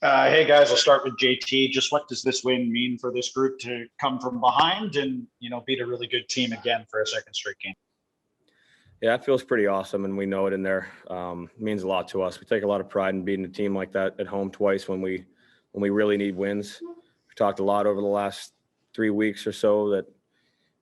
Hey guys, I'll start with JT. Just what does this win mean for this group to come from behind and beat a really good team again for a second straight game? Yeah, it feels pretty awesome, and we know it in there. It means a lot to us. We take a lot of pride in beating a team like that at home twice when we really need wins. We've talked a lot over the last 3 weeks or so that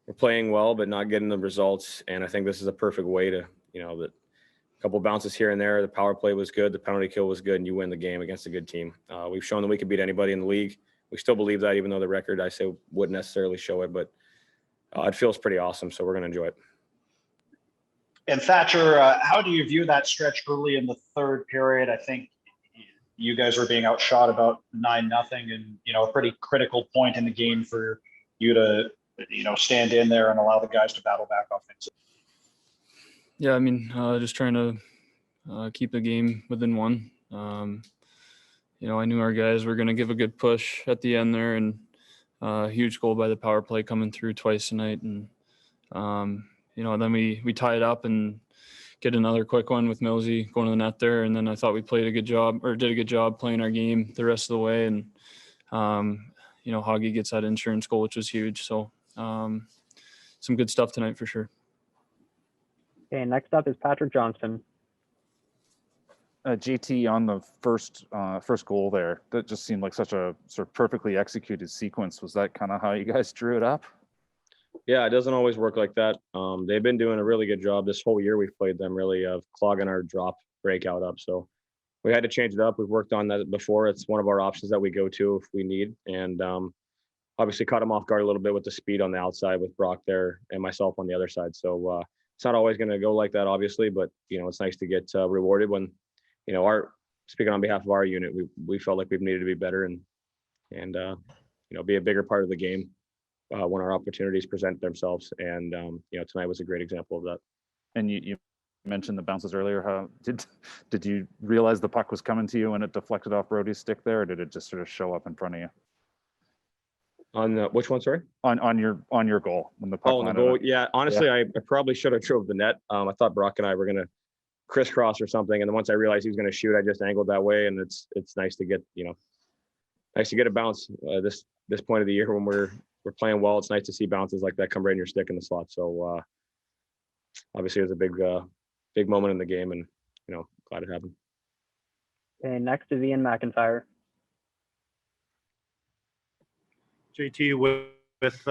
we're playing well but not getting the results, and I think this is a perfect way to, that a couple of bounces here and there. The power play was good, the penalty kill was good, and you win the game against a good team. We've shown that we can beat anybody in the league. We still believe that, even though the record, I say, wouldn't necessarily show it, but it feels pretty awesome, so we're going to enjoy it. And Thatcher, how do you view that stretch early in the third period? I think you guys were being outshot about 9-0, and a pretty critical point in the game for you to stand in there and allow the guys to battle back offensively. Yeah, I mean, just trying to keep the game within one. I knew our guys were going to give a good push at the end there, and a huge goal by the power play coming through twice tonight, and then we tie it up and get another quick one with Millsy going to the net there. And then I thought we did a good job playing our game the rest of the way. And, Hoggy gets that insurance goal, which was huge. So some good stuff tonight for sure. Okay, next up is Patrick Johnston. JT, on the first goal there, that just seemed like such a sort of perfectly executed sequence. Was that kind of how you guys drew it up? Yeah, it doesn't always work like that. They've been doing a really good job this whole year. We've played them really of clogging our drop breakout up. So we had to change it up. We've worked on that before. It's one of our options that we go to if we need. And obviously caught them off guard a little bit with the speed on the outside with Brock there and myself on the other side. So it's not always going to go like that, obviously, but it's nice to get rewarded when, speaking on behalf of our unit, we felt like we've needed to be better and be a bigger part of the game. When our opportunities present themselves, and tonight was a great example of that. And you mentioned the bounces earlier. How did you realize the puck was coming to you when it deflected off Brody's stick there, or did it just sort of show up in front of you? On which one? Sorry. On your goal when the puck. Oh, the goal. Yeah, honestly, yeah. I probably should have drove the net. I thought Brock and I were gonna crisscross or something, and then once I realized he was gonna shoot, I just angled that way, and it's nice to get a bounce this point of the year when we're playing well. It's nice to see bounces like that come right in your stick in the slot. So obviously it was a big moment in the game, and glad it happened. Okay, next is Ian McIntyre. JT, with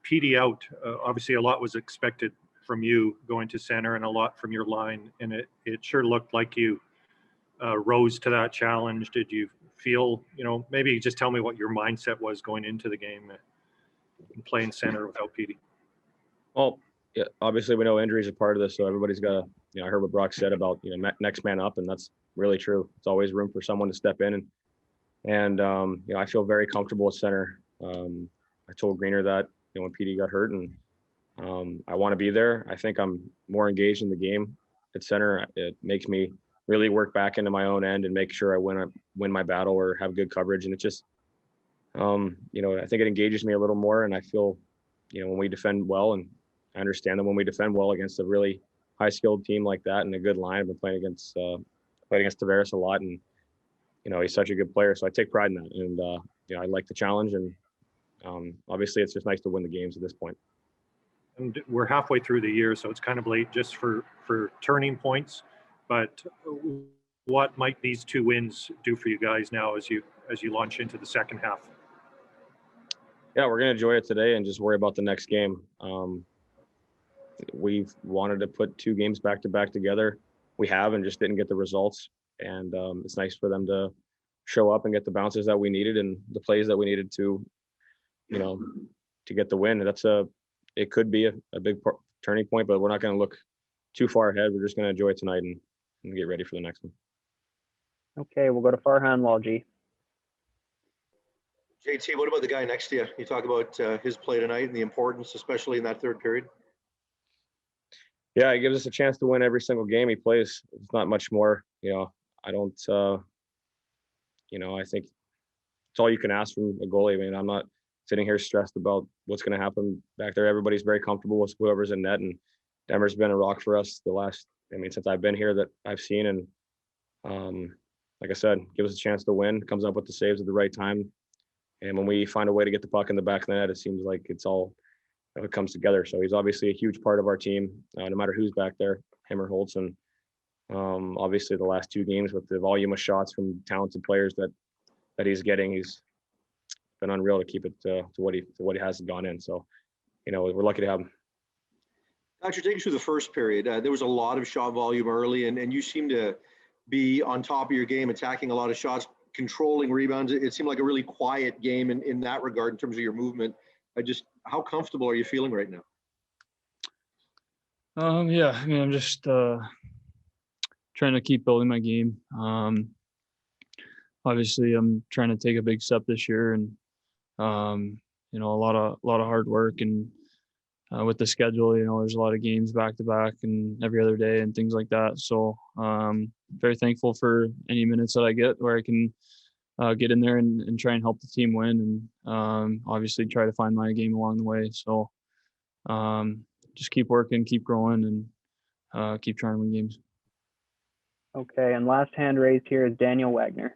PD out, obviously a lot was expected from you going to center and a lot from your line, and it sure looked like you rose to that challenge. Did you feel, maybe just tell me what your mindset was going into the game and playing center without PD? Well, yeah, obviously we know injuries are part of this, so everybody's got to, I heard what Brock said about, next man up, and that's really true. It's always room for someone to step in, and I feel very comfortable at center. I told Greener that, when PD got hurt, and I want to be there. I think I'm more engaged in the game at center. It makes me really work back into my own end and make sure I win my battle or have good coverage, and it just I think it engages me a little more, and I feel, when we defend well, and I understand that when we defend well against a really high-skilled team like that and a good line. I've been playing against Tavares a lot, and he's such a good player, so I take pride in that, and I like the challenge, and obviously it's just nice to win the games at this point. And we're halfway through the year, so it's kind of late just for turning points. But what might these 2 wins do for you guys now as you launch into the second half? Yeah, we're going to enjoy it today and just worry about the next game. We've wanted to put 2 games back to back together. We have, and just didn't get the results. And it's nice for them to show up and get the bounces that we needed and the plays that we needed to get the win. It could be a big turning point, but we're not going to look too far ahead. We're just going to enjoy it tonight and get ready for the next one. Okay, we'll go to Farhan Lalji. JT, what about the guy next to you? You talk about his play tonight and the importance, especially in that third period. Yeah, he gives us a chance to win every single game he plays. It's not much more. I don't. I think it's all you can ask from a goalie. I mean, I'm not sitting here stressed about what's going to happen back there. Everybody's very comfortable with whoever's in net, and Denver's been a rock for us since I've been here that I've seen, and like I said, give us a chance to win, comes up with the saves at the right time. And when we find a way to get the puck in the back of the net, it seems like it comes together. So he's obviously a huge part of our team, no matter who's back there, him or Holtz. And obviously the last 2 games with the volume of shots from talented players that he's getting, he's been unreal to keep it to what he has gone in. So, we're lucky to have him. Thatcher, take us through the first period. There was a lot of shot volume early, and you seem to be on top of your game, attacking a lot of shots, controlling rebounds. It seemed like a really quiet game in that regard in terms of your movement. How comfortable are you feeling right now? Yeah, I mean, I'm just trying to keep building my game. Obviously, I'm trying to take a big step this year, and a lot of hard work, and with the schedule, there's a lot of games back to back and every other day and things like that. So very thankful for any minutes that I get where I can get in there and try and help the team win, and obviously try to find my game along the way. So just keep working, keep growing, and keep trying to win games. Okay, and last hand raised here is Daniel Wagner.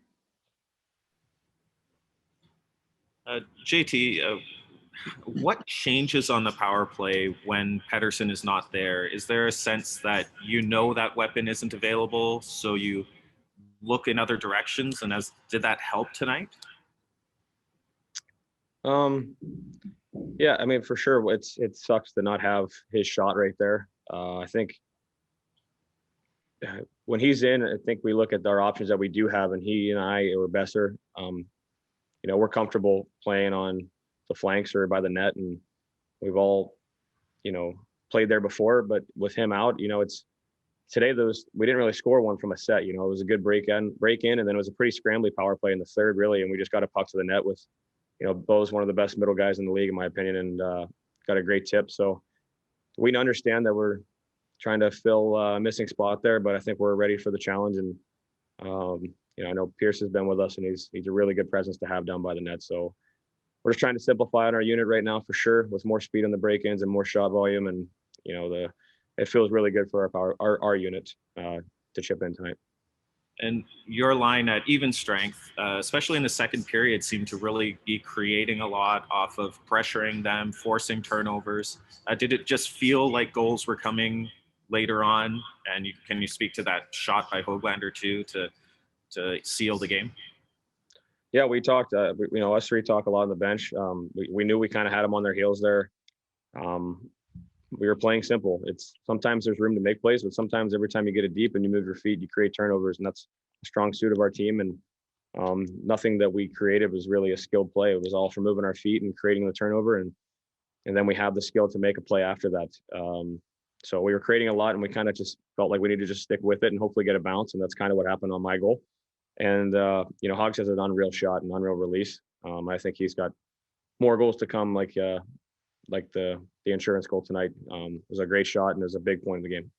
JT, what changes on the power play when Pettersson is not there? Is there a sense that that weapon isn't available, so you look in other directions? And did that help tonight? Yeah, I mean, for sure, it sucks to not have his shot right there. I think when he's in, I think we look at our options that we do have, and he and I or Besser, we're comfortable playing on the flanks or by the net, and we've all, played there before. But with him out, it's today we didn't really score one from a set. It was a good break in, and then it was a pretty scrambly power play in the third, really, and we just got a puck to the net with, Bo's one of the best middle guys in the league, in my opinion, and got a great tip. So we understand that we're trying to fill a missing spot there, but I think we're ready for the challenge. And I know Pierce has been with us, and he's a really good presence to have down by the net. So we're just trying to simplify on our unit right now, for sure, with more speed on the break-ins and more shot volume. And it feels really good for our unit to chip in tonight. And your line at even strength, especially in the second period, seemed to really be creating a lot off of pressuring them, forcing turnovers. Did it just feel like goals were coming later on? And can you speak to that shot by Höglander too to seal the game? Yeah, we talked. Us three talk a lot on the bench. We knew we kind of had them on their heels there. We were playing simple. Sometimes there's room to make plays, but sometimes every time you get it deep and you move your feet, you create turnovers, and that's a strong suit of our team. And nothing that we created was really a skilled play. It was all from moving our feet and creating the turnover, and then we have the skill to make a play after that. So we were creating a lot, and we kind of just felt like we need to just stick with it and hopefully get a bounce, and that's kind of what happened on my goal. And Hogs has an unreal shot and unreal release. I think he's got more goals to come, like the insurance goal tonight. It was a great shot, and it was a big point in the game.